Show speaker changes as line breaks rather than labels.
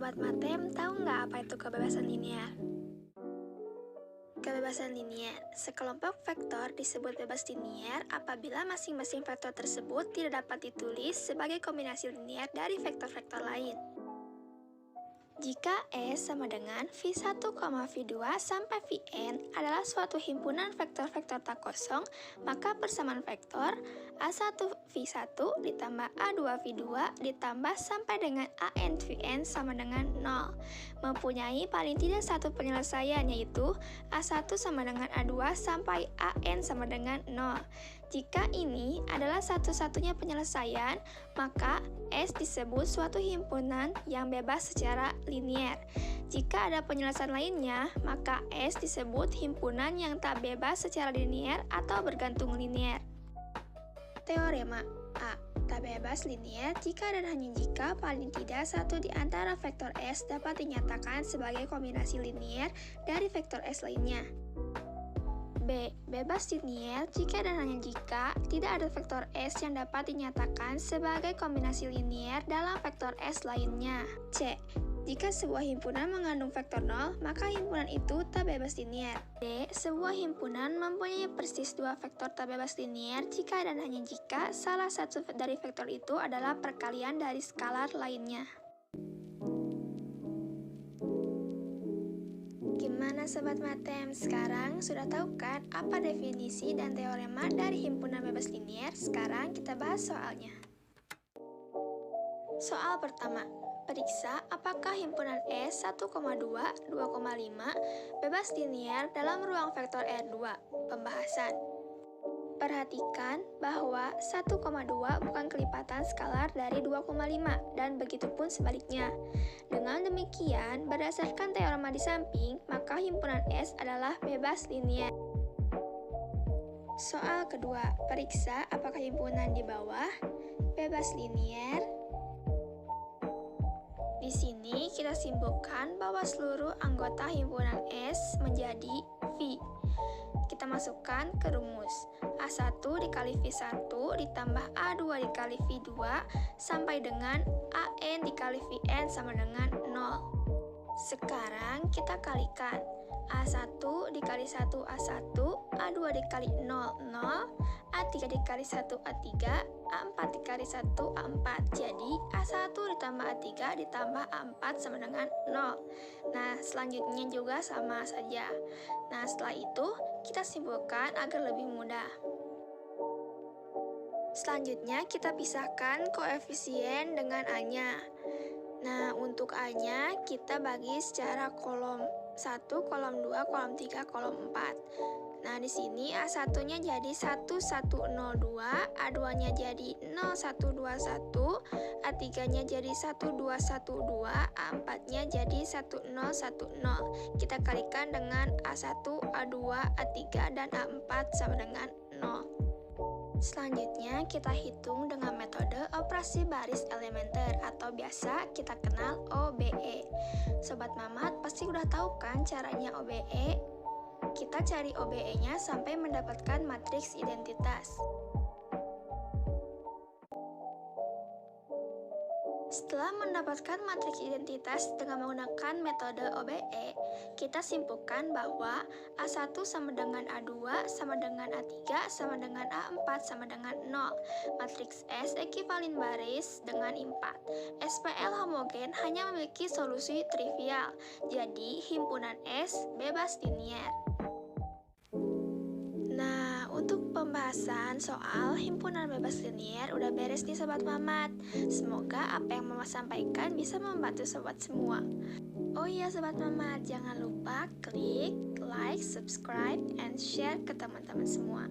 Sobat Matem, tahu nggak apa itu kebebasan linear? Kebebasan linear, sekelompok vektor disebut bebas linear apabila masing-masing vektor tersebut tidak dapat ditulis sebagai kombinasi linear dari vektor-vektor lain. Jika S sama dengan V1, V2 sampai Vn adalah suatu himpunan vektor-vektor tak kosong, maka persamaan vektor A1 V1 ditambah A2 V2 ditambah sampai dengan AN Vn sama dengan 0. Mempunyai paling tidak satu penyelesaian, yaitu A1 sama dengan A2 sampai AN sama dengan 0. Jika ini adalah satu-satunya penyelesaian, maka S disebut suatu himpunan yang bebas secara linear. Jika ada penyelesaian lainnya, maka S disebut himpunan yang tak bebas secara linear atau bergantung linear. Teorema A. Tak bebas linear jika dan hanya jika paling tidak satu di antara vektor S dapat dinyatakan sebagai kombinasi linear dari vektor S lainnya. B. Bebas linear jika dan hanya jika tidak ada vektor S yang dapat dinyatakan sebagai kombinasi linear dalam vektor S lainnya. C. Jika sebuah himpunan mengandung vektor 0, maka himpunan itu tak bebas linear. D. Sebuah himpunan mempunyai persis dua vektor tak bebas linear jika dan hanya jika salah satu dari vektor itu adalah perkalian dari skalar lainnya. Gimana Sobat Matem? Sekarang sudah tahu kan apa definisi dan teorema dari himpunan bebas linear? Sekarang kita bahas soalnya. Soal pertama, periksa apakah himpunan S 1,2, 2,5 bebas linear dalam ruang vektor R2. Pembahasan. Perhatikan bahwa 1,2 bukan kelipatan skalar dari 2,5 dan begitupun sebaliknya. Dengan demikian, berdasarkan teorema di samping, maka himpunan S adalah bebas linear. Soal kedua, periksa apakah himpunan di bawah bebas linear. Di sini kita simpulkan bahwa seluruh anggota himpunan S menjadi V. Kita masukkan ke rumus. A1 dikali V1 ditambah A2 dikali V2 sampai dengan AN dikali Vn sama dengan 0. Sekarang kita kalikan. A1 dikali 1 A1, A2 dikali 0, 0, A3 dikali 1 A3, A4 dikali 1 A4. Jadi A1 ditambah A3 ditambah A4 sama dengan 0. Nah, selanjutnya juga sama saja. Nah, setelah itu kita simpulkan agar lebih mudah. Selanjutnya kita pisahkan koefisien dengan A-nya. Nah, untuk A-nya kita bagi secara kolom 1, kolom 2, kolom 3, kolom 4. Nah, di sini A1-nya jadi 1102, A2-nya jadi 0121, A3-nya jadi 1212, A4-nya jadi 1010. Kita kalikan dengan A1, A2, A3, dan A4 sama dengan 0. Selanjutnya, kita hitung dengan metode operasi baris elementer atau biasa kita kenal OBE. Sobat Mamat pasti udah tahu kan caranya OBE? Kita cari OBE-nya sampai mendapatkan matriks identitas. Setelah mendapatkan matriks identitas dengan menggunakan metode OBE, kita simpulkan bahwa A1 sama dengan A2 sama dengan A3 sama dengan A4 sama dengan 0. Matriks S ekuivalen baris dengan 4. SPL homogen hanya memiliki solusi trivial, jadi himpunan S bebas linear. Untuk pembahasan soal himpunan bebas linear udah beres nih Sobat Mamat. Semoga apa yang Mama sampaikan bisa membantu sobat semua. Oh iya Sobat Mamat, jangan lupa klik, like, subscribe, and share ke teman-teman semua.